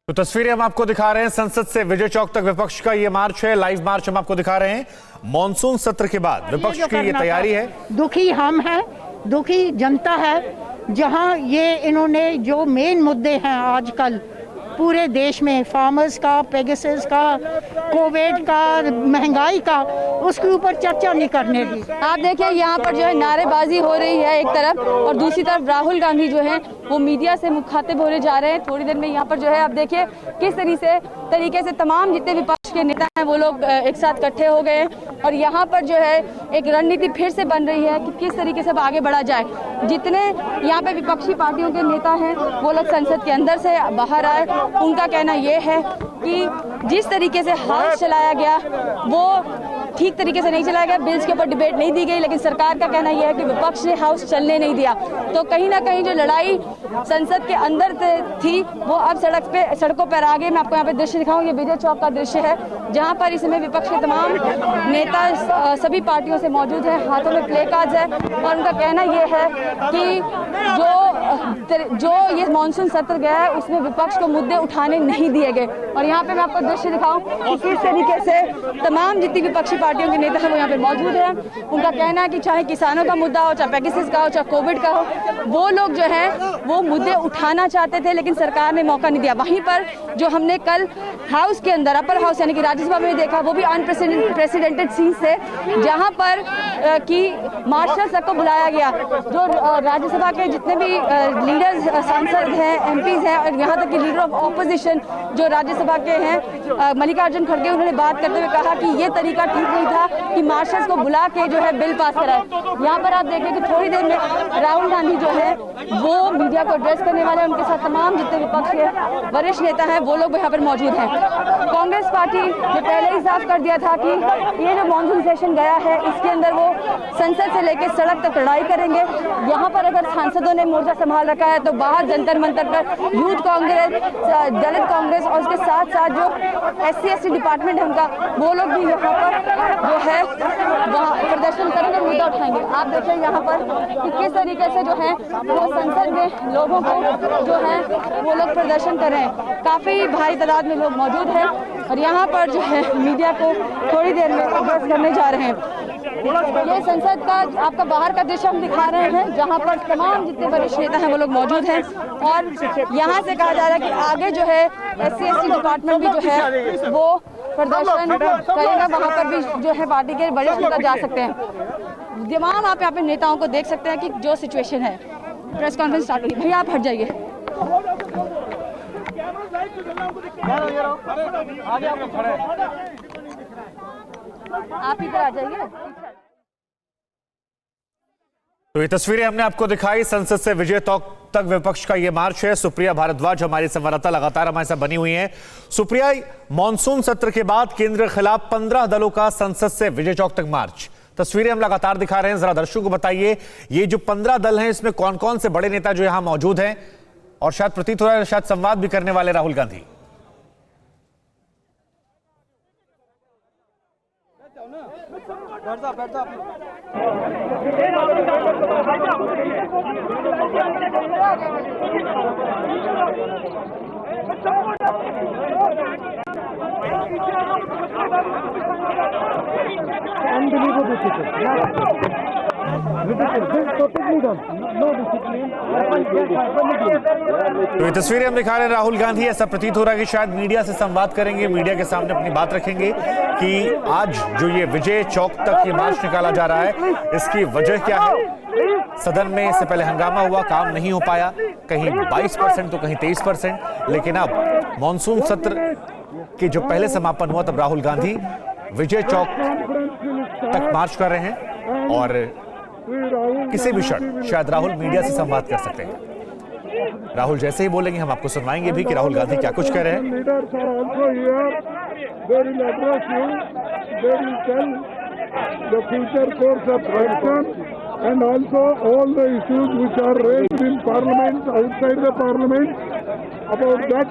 तो तस्वीरें हम आपको दिखा रहे हैं संसद से विजय चौक तक विपक्ष का ये मार्च है। लाइव मार्च हम आपको दिखा रहे हैं। मॉनसून सत्र के बाद विपक्ष की ये तैयारी है। दुखी हम हैं, दुखी जनता है। जहां ये इन्होंने जो मेन मुद्दे हैं आजकल पूरे देश में, फार्मर्स का, पेगासस का, कोविड का, महंगाई का, उसके ऊपर चर्चा नहीं करने दी। आप देखिए यहाँ पर जो है नारेबाजी हो रही है एक तरफ, और दूसरी तरफ राहुल गांधी जो है वो मीडिया से मुखातिब होने जा रहे हैं थोड़ी देर में। यहाँ पर जो है आप देखिए किस तरीके से तमाम जितने विपक्ष के नेता हैं वो लोग एक साथ इकट्ठे हो गए हैं, और यहाँ पर जो है एक रणनीति फिर से बन रही है कि किस तरीके से आगे बढ़ा जाए। जितने यहाँ पे विपक्षी पार्टियों के नेता हैं वो लोग संसद के अंदर से बाहर आए। उनका कहना ये है कि जिस तरीके से हाउस चलाया गया वो ठीक तरीके से नहीं चलाया गया, बिल्स के ऊपर डिबेट नहीं दी गई, लेकिन सरकार का कहना यह है कि विपक्ष ने हाउस चलने नहीं दिया। तो कहीं ना कहीं जो लड़ाई संसद के अंदर थी वो अब सड़कों पर आ गई। मैं आपको यहाँ पे दृश्य दिखाऊं, ये विजय चौक का दृश्य है जहाँ पर इस समय विपक्ष के तमाम नेता सभी पार्टियों से मौजूद हैं, हाथों में प्ले कार्ड्स है, और उनका कहना यह है कि जो ये मानसून सत्र गया है उसमें विपक्ष को मुद्दे उठाने नहीं दिए गए। और यहाँ पे मैं आपको दृश्य दिखाऊं कि किस तरीके से तमाम जितनी विपक्षी पार्टियों के नेता हैं वो यहाँ पे मौजूद हैं। उनका कहना है कि चाहे किसानों का मुद्दा हो, चाहे पैकेजेस का हो, चाहे कोविड का हो, वो लोग जो है वो मुद्दे उठाना चाहते थे लेकिन सरकार ने मौका नहीं दिया। वहीं पर जो हमने कल हाउस के अंदर, अपर हाउस यानी कि राज्यसभा में देखा, वो भी अनप्रेसिडेंटेड सीन्स थे जहाँ पर कि मार्शल तक को बुलाया गया। जो राज्यसभा के जितने भी लीडर्स, सांसद हैं, एमपीज हैं, और यहाँ तक कि लीडर ऑफ ऑपोजिशन जो राज्यसभा के हैं मल्लिकार्जुन खड़गे, उन्होंने बात करते हुए कहा कि ये तरीका ठीक नहीं था कि मार्शल्स को बुला के जो है बिल पास कराए। यहाँ पर आप देखिए कि थोड़ी देर में राहुल गांधी जो है वो मीडिया को एड्रेस करने वाले हैं। उनके साथ तमाम जितने विपक्ष के वरिष्ठ नेता हैं वो लोग यहाँ पर मौजूद हैं। कांग्रेस पार्टी ने पहले ही साफ कर दिया था कि ये जो मानसून सेशन गया है इसके अंदर वो संसद से लेकर सड़क तक लड़ाई करेंगे। यहाँ पर अगर सांसदों ने मोर्चा संभाल रखा है तो बाहर जंतर मंतर पर यूथ कांग्रेस, दलित कांग्रेस और उसके साथ साथ जो SC/ST डिपार्टमेंट है उनका, वो लोग भी यहाँ पर जो है वहाँ प्रदर्शन करेंगे, मुद्दा उठाएंगे। आप देखिए यहाँ पर कि किस तरीके से जो है वो संसद में लोगों को जो है वो लोग प्रदर्शन कर रहे हैं। काफी भारी तादाद में लोग मौजूद हैं और यहाँ पर जो है मीडिया को थोड़ी देर में एड्रेस करने जा रहे हैं। ये संसद का आपका बाहर का दृश्य हम दिखा रहे हैं जहाँ पर तमाम जितने वरिष्ठ नेता हैं वो लोग मौजूद हैं, और यहाँ से कहा जा रहा है कि आगे जो है SC/ST डिपार्टमेंट भी जो है वो प्रदर्शन करेगा। वहाँ पर भी जो है पार्टी के वरिष्ठ नेता जा सकते हैं। तमाम आप यहाँ पे नेताओं को देख सकते हैं कि जो सिचुएशन है। प्रेस कॉन्फ्रेंस स्टार्ट होगी। भैया आप हट जाइए। आप इधर आ जाइए। तो ये तस्वीरें हमने आपको दिखाई। संसद से विजय चौक तक विपक्ष का ये मार्च है। सुप्रिया भारद्वाज हमारी संवाददाता लगातार हमारे साथ बनी हुई हैं। सुप्रिया, मॉनसून सत्र के बाद केंद्र के खिलाफ 15 दलों का संसद से विजय चौक तक मार्च, तस्वीरें हम लगातार दिखा रहे हैं। जरा दर्शकों को बताइए ये जो 15 दल हैं इसमें कौन कौन से बड़े नेता जो यहां मौजूद हैं, और शायद प्रतीत हो रहा है शायद संवाद भी करने वाले राहुल गांधी। तो ये तस्वीरें हम दिखा रहे हैं राहुल गांधी। ऐसा प्रतीत हो रहा है कि शायद मीडिया से संवाद करेंगे, मीडिया के सामने अपनी बात रखेंगे कि आज जो ये विजय चौक तक ये मार्च निकाला जा रहा है इसकी वजह क्या है। सदन में इससे पहले हंगामा हुआ, काम नहीं हो पाया, कहीं 22% तो कहीं 23%, लेकिन अब मॉनसून सत्र के जो पहले समापन हुआ तब राहुल गांधी विजय चौक तक मार्च कर रहे हैं, और किसी भी क्षण शायद राहुल मीडिया से संवाद कर सकते हैं। राहुल जैसे ही बोलेंगे हम आपको सुनवाएंगे भी कि राहुल गांधी क्या कुछ कह रहे हैं। And also all the issues which are raised in Parliament, outside the Parliament, about that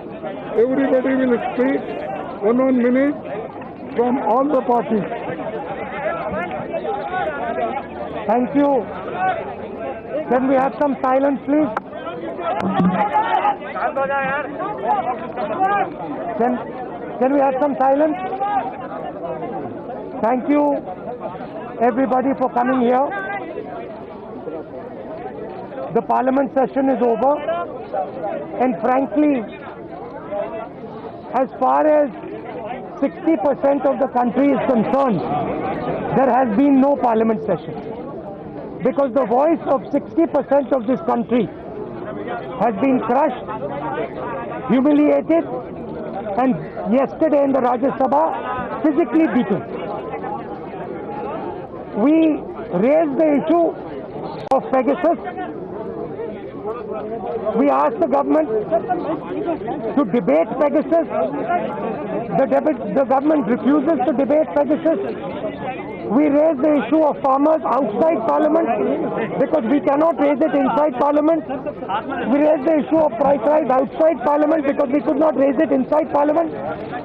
everybody will speak 1 minute from all the parties. Thank you. Can we have some silence, please? Can we have some silence? Thank you, everybody, for coming here. The Parliament session is over, and frankly, as far as 60% of the country is concerned, there has been no Parliament session. Because the voice of 60% of this country has been crushed, humiliated, and yesterday in the Rajya Sabha, physically beaten. We raised the issue of Pegasus. We asked the government to debate Pegasus. The government refuses to debate Pegasus. We raised the issue of farmers outside Parliament because we cannot raise it inside Parliament. We raised the issue of price rise outside Parliament because we could not raise it inside Parliament.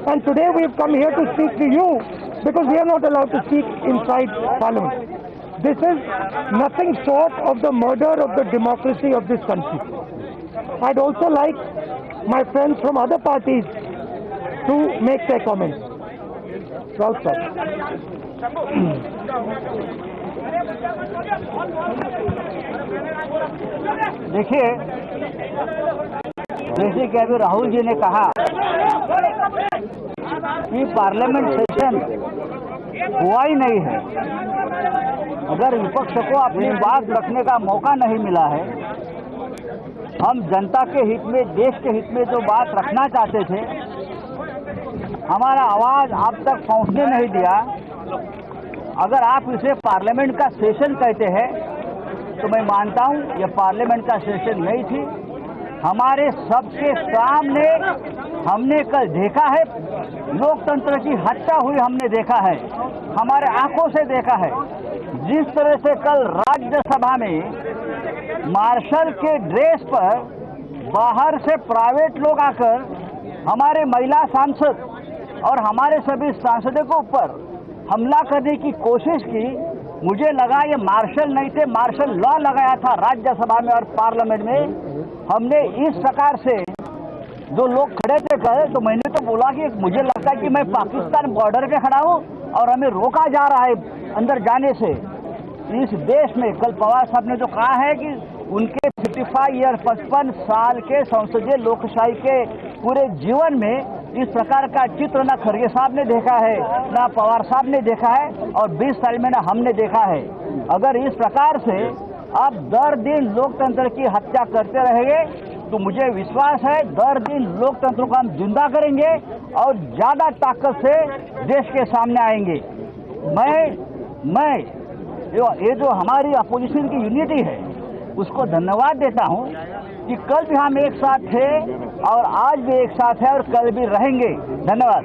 And today we have come here to speak to you because we are not allowed to speak inside Parliament. This is nothing short of the murder of the democracy of this country. I'd also like my friends from other parties to make their comments. Raut sir. देखिए, जैसे कि अभी राहुल जी ने कहा कि parliament session हुआ ही नहीं है। अगर विपक्ष को अपनी बात रखने का मौका नहीं मिला है, हम जनता के हित में, देश के हित में जो बात रखना चाहते थे, हमारा आवाज आप तक पहुंचने नहीं दिया। अगर आप इसे पार्लियामेंट का सेशन कहते हैं तो मैं मानता हूं यह पार्लियामेंट का सेशन नहीं थी। हमारे सबके सामने हमने कल देखा है, लोकतंत्र की हत्या हुई हमने देखा है, हमारे आंखों से देखा है। जिस तरह से कल राज्यसभा में मार्शल के ड्रेस पर बाहर से प्राइवेट लोग आकर हमारे महिला सांसद और हमारे सभी सांसदों के ऊपर हमला करने की कोशिश की, मुझे लगा ये मार्शल नहीं थे, मार्शल लॉ लगाया था राज्यसभा में और पार्लियामेंट में। हमने इस प्रकार से जो लोग खड़े थे कल, तो मैंने तो बोला कि मुझे लगता है कि मैं पाकिस्तान बॉर्डर पे खड़ा हूँ और हमें रोका जा रहा है अंदर जाने से। इस देश में कल पवार साहब ने जो कहा है कि उनके 55 साल के संसदीय लोकशाही के पूरे जीवन में इस प्रकार का चित्र ना खड़गे साहब ने देखा है, ना पवार साहब ने देखा है, और 20 साल में ना हमने देखा है। अगर इस प्रकार से आप दर दिन लोकतंत्र की हत्या करते रहेंगे तो मुझे विश्वास है दर दिन लोकतंत्र को हम जिंदा करेंगे और ज्यादा ताकत से देश के सामने आएंगे। मैं ये जो हमारी अपोजिशन की यूनिटी है उसको धन्यवाद देता हूं कि कल भी हम एक साथ थे और आज भी एक साथ है और कल भी रहेंगे। धन्यवाद।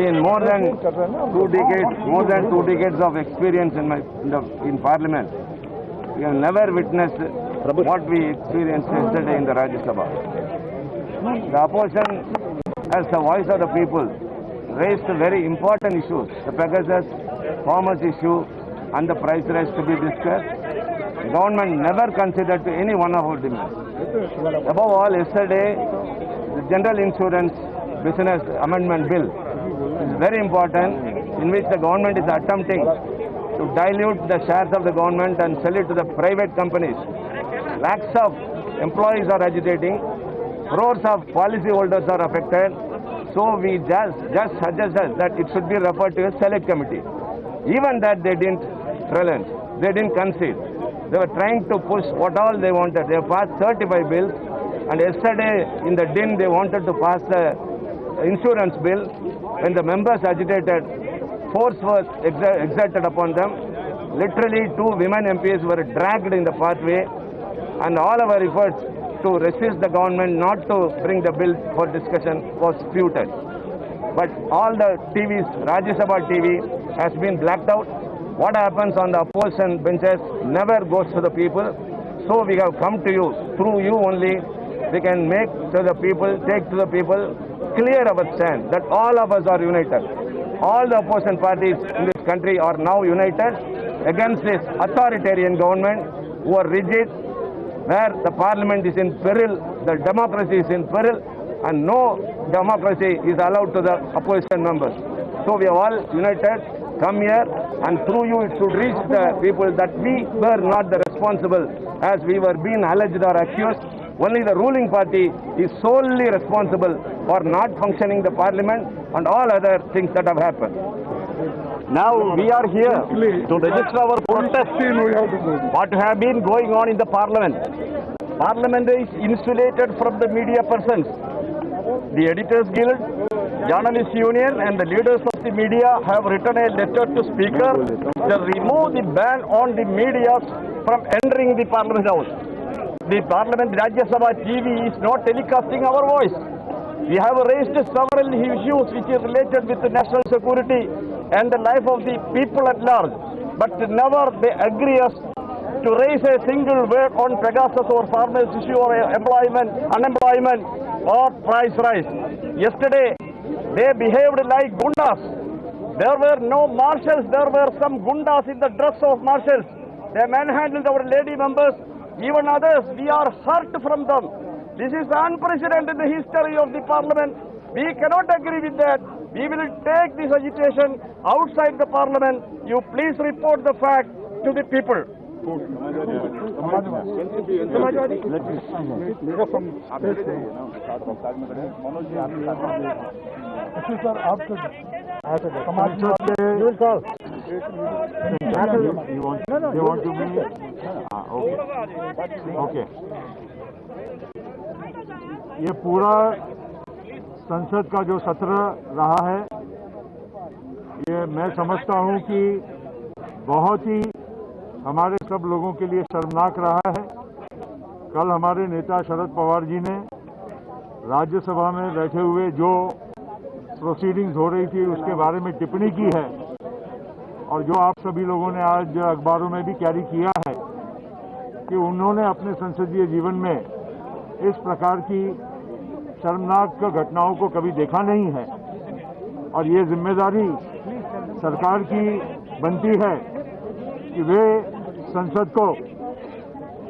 In more than 2 decades of experience in Parliament, we have never witnessed what we experienced yesterday in the Rajya Sabha. The opposition, as the voice of the people, raised very important issues, the Pegasus, farmers issue and the price rise to be discussed. The government never considered to any one of our demands. Above all, yesterday, the General Insurance Business Amendment Bill is very important, in which the government is attempting to dilute the shares of the government and sell it to the private companies. Lakhs of employees are agitating, crores of policy holders are affected. So we just suggested that it should be referred to a select committee. Even that they didn't relent, they didn't concede. They were trying to push what all they wanted. They passed 35 bills, and yesterday in the din they wanted to pass the insurance bill. When the members agitated, force was exerted upon them. Literally 2 women MPs were dragged in the pathway, and all our efforts to resist the government not to bring the bill for discussion was futile. But all the TVs, Rajya Sabha TV has been blacked out. What happens on the opposition benches never goes to the people. So we have come to you, through you only, we can make to the people, take to the people, clear our stand that all of us are united. All the opposition parties in this country are now united. against this authoritarian government who are rigid, where the parliament is in peril, the democracy is in peril, and no democracy is allowed to the opposition members. So we are all united, come here, and through you it should reach the people that we were not the responsible as we were being alleged or accused. Only the ruling party is solely responsible for not functioning the parliament and all other things that have happened. Now we are here to register our protest. What have been going on in the parliament? Parliament is insulated from the media persons. The Editors Guild, Journalists Union and the leaders of the media have written a letter to Speaker to remove the ban on the media from entering the Parliament House. The Parliament Rajya Sabha TV is not telecasting our voice. We have raised several issues which are related with the national security and the life of the people at large. But never they agree us to raise a single word on Pegasus or farmers issue or employment, unemployment or price rise. Yesterday, they behaved like gundas. There were no marshals, there were some gundas in the dress of marshals. They manhandled our lady members, even others. We are hurt from them. This is unprecedented in the history of the parliament. We cannot agree with that. We will take this agitation outside the parliament. You please report the fact to the people. Okay. ये पूरा संसद का जो सत्र रहा है, ये मैं समझता हूं कि बहुत ही हमारे सब लोगों के लिए शर्मनाक रहा है। कल हमारे नेता शरद पवार जी ने राज्यसभा में बैठे हुए जो प्रोसीडिंग्स हो रही थी उसके बारे में टिप्पणी की है और जो आप सभी लोगों ने आज अखबारों में भी कैरी किया है कि उन्होंने अपने संसदीय जीवन में इस प्रकार की शर्मनाक घटनाओं को कभी देखा नहीं है और ये जिम्मेदारी सरकार की बनती है कि वे संसद को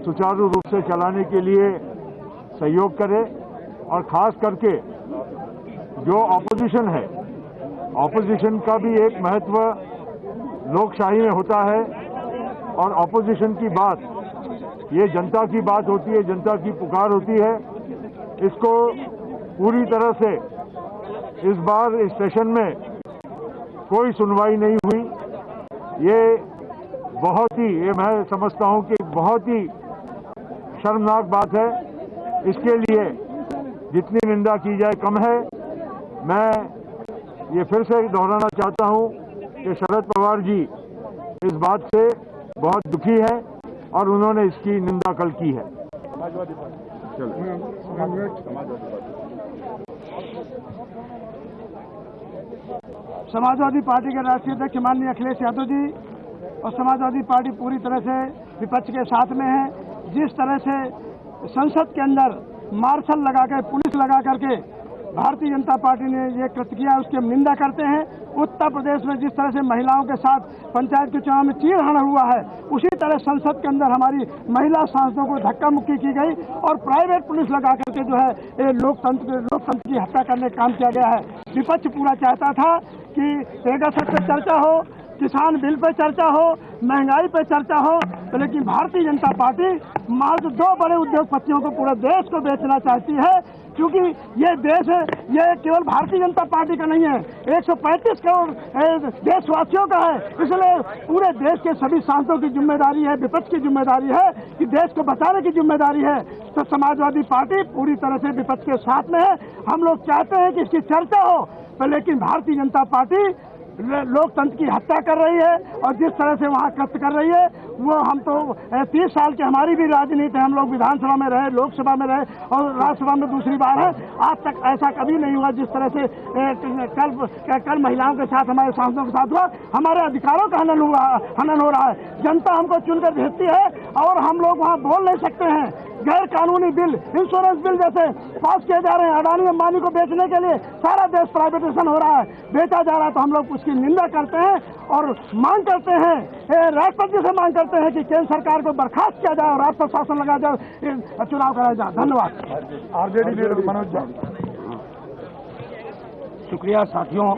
सुचारू रूप से चलाने के लिए सहयोग करे और खास करके जो ऑपोजिशन है, ऑपोजिशन का भी एक महत्व लोकशाही में होता है और ऑपोजिशन की बात ये जनता की बात होती है, जनता की पुकार होती है। इसको पूरी तरह से इस बार इस सेशन में कोई सुनवाई नहीं हुई। ये मैं समझता हूं कि बहुत ही शर्मनाक बात है। इसके लिए जितनी निंदा की जाए कम है। मैं ये फिर से दोहराना चाहता हूं कि शरद पवार जी इस बात से बहुत दुखी है और उन्होंने इसकी निंदा कल की है। समाजवादी पार्टी के राष्ट्रीय अध्यक्ष माननीय अखिलेश यादव जी और समाजवादी पार्टी पूरी तरह से विपक्ष के साथ में है। जिस तरह से संसद के अंदर मार्शल लगाकर, पुलिस लगा करके भारतीय जनता पार्टी ने ये कृत्य किया, उसकी हम निंदा करते हैं। उत्तर प्रदेश में जिस तरह से महिलाओं के साथ पंचायत के चुनाव में चीरहरण हुआ है, उसी तरह संसद के अंदर हमारी महिला सांसदों को धक्का मुक्की की गई और प्राइवेट पुलिस लगा करके जो है ये लोकतंत्र की हत्या करने का काम किया गया है। विपक्ष पूरा चाहता था कि पेगासस पे चर्चा हो, किसान बिल पे चर्चा हो, महंगाई पे चर्चा हो, तो लेकिन भारतीय जनता पार्टी मात्र दो बड़े उद्योगपतियों को पूरे देश को बेचना चाहती है। क्योंकि ये देश है, ये केवल भारतीय जनता पार्टी का नहीं है, 135 करोड़ देशवासियों का है। इसलिए पूरे देश के सभी सांसदों की जिम्मेदारी है, विपक्ष की जिम्मेदारी है कि देश को बचाने की जिम्मेदारी है। तो समाजवादी पार्टी पूरी तरह से विपक्ष के साथ में है। हम लोग चाहते हैं कि इसकी चर्चा हो, तो लेकिन भारतीय जनता पार्टी लोकतंत्र की हत्या कर रही है और जिस तरह से वहाँ कृत्य कर रही है वो हम तो 30 साल की हमारी भी राजनीति है। हम लोग विधानसभा में रहे, लोकसभा में रहे और राज्यसभा में दूसरी बार है। आज तक ऐसा कभी नहीं हुआ जिस तरह से कल महिलाओं के साथ, हमारे सांसदों के साथ हुआ। हमारे अधिकारों का हनन हो रहा है। जनता हमको चुनकर भेजती है और हम लोग वहाँ बोल नहीं सकते हैं। गैर कानूनी बिल, इंश्योरेंस बिल जैसे पास किए जा रहे हैं। अडानी अंबानी को बेचने के लिए सारा देश प्राइवेटाइजेशन हो रहा है, बेचा जा रहा है। तो हम लोग उसकी निंदा करते हैं और मांग करते हैं, राष्ट्रपति से मांग करते हैं कि केंद्र सरकार को बर्खास्त किया जाए और राष्ट्र शासन लगाया जाए, चुनाव कराया जाए। धन्यवाद। RJD leader Manoj Jha. शुक्रिया साथियों,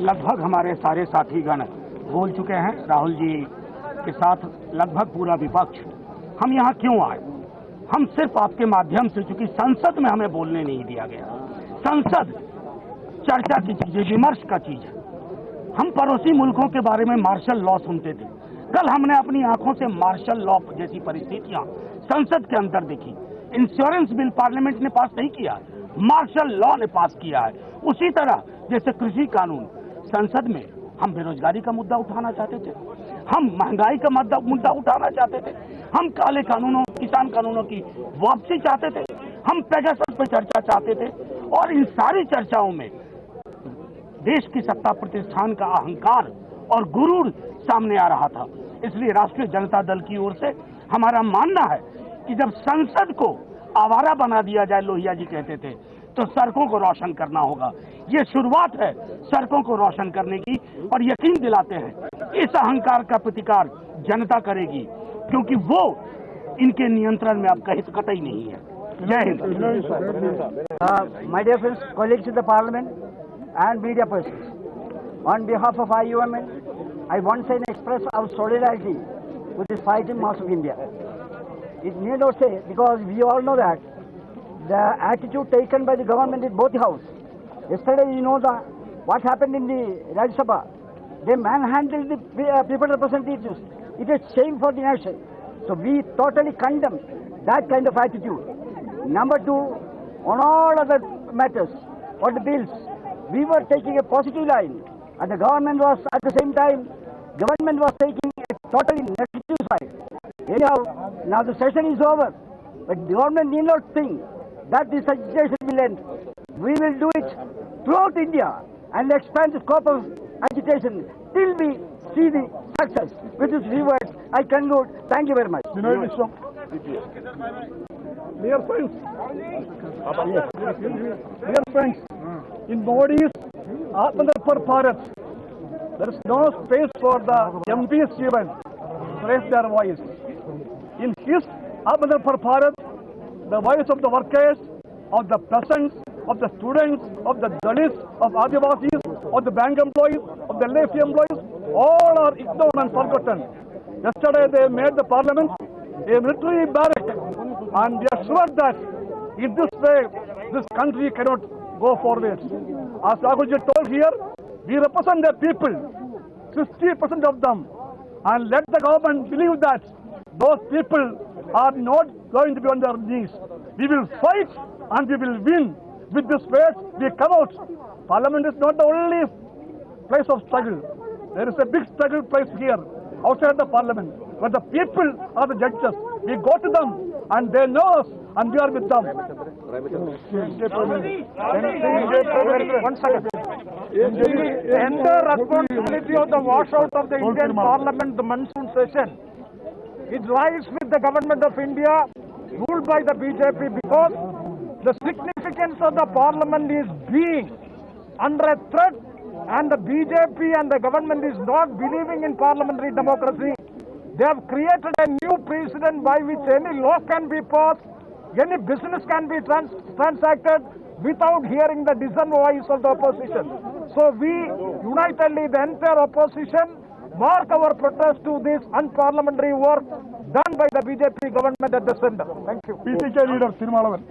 लगभग हमारे सारे साथीगण बोल चुके हैं। राहुल जी के साथ लगभग पूरा विपक्ष। हम यहाँ क्यों आए? हम सिर्फ आपके माध्यम से, चूंकि संसद में हमें बोलने नहीं दिया गया। संसद चर्चा की चीज है, विमर्श का चीज है। हम पड़ोसी मुल्कों के बारे में मार्शल लॉ सुनते थे। कल हमने अपनी आंखों से मार्शल लॉ जैसी परिस्थितियां संसद के अंदर देखी। इंश्योरेंस बिल पार्लियामेंट ने पास नहीं किया, मार्शल लॉ ने पास किया है। उसी तरह जैसे कृषि कानून, संसद में हम बेरोजगारी का मुद्दा उठाना चाहते थे, हम महंगाई का मुद्दा उठाना चाहते थे, हम काले कानूनों, किसान कानूनों की वापसी चाहते थे, हम पेगासस पर चर्चा चाहते थे। और इन सारी चर्चाओं में देश की सत्ता प्रतिष्ठान का अहंकार और गुरूर सामने आ रहा था। इसलिए राष्ट्रीय जनता दल की ओर से हमारा मानना है कि जब संसद को आवारा बना दिया जाए, लोहिया जी कहते थे, तो सड़कों को रोशन करना होगा। ये शुरुआत है सड़कों को रोशन करने की, और यकीन दिलाते हैं इस अहंकार का प्रतिकार जनता करेगी, क्योंकि वो इनके नियंत्रण में अब कहीं कतई नहीं है। जय Hind. My dear friends, colleagues in the Parliament and media persons, on behalf of IUMN, I once again express our solidarity with this fighting mass of India. It need not say, because we all know that the attitude taken by the government in both the house. Yesterday, you know what happened in the Rajya Sabha. They manhandled the people representatives. It is shame for the nation. So we totally condemn that kind of attitude. Number two, on all other matters or the bills, we were taking a positive line, and the government was at the same time, government was taking a totally negative side. Anyhow, now the session is over, but the government need not think that this agitation will end. We will do it throughout India and expand the scope of agitation till we see the success. With these few words, I conclude. Thank you very much. Dear friends, in Modi's Atmanirbhar Bharat, there is no space for the MPs even to raise their voice. In his Atmanirbhar Bharat, the voice of the workers, of the peasants, of the students, of the Dalits, of Adivasis, of the bank employees, of the LIC employees, all are ignored and forgotten. Yesterday they made the parliament a military barrack, and we are sure that in this way this country cannot go forward. As Rahulji told here, we represent the people, 60% of them, and let the government believe that those people are not going to be on their knees. We will fight and we will win. With this faith, we come out. Parliament is not the only place of struggle. There is a big struggle place here, outside the parliament, where the people are the judges. We go to them and they know us and we are with them. One second. The entire responsibility of the washout of the Indian Parliament, the monsoon session, it lies with the government of India, ruled by the BJP, because the significance of the Parliament is being under a threat, and the BJP and the government is not believing in parliamentary democracy. They have created a new precedent by which any law can be passed, any business can be transacted without hearing the dissent voice of the opposition. So we unitedly, the entire opposition, mark our protest to this unparliamentary work done by the BJP government at the center. Thank you. PCK leader Tirumalavan.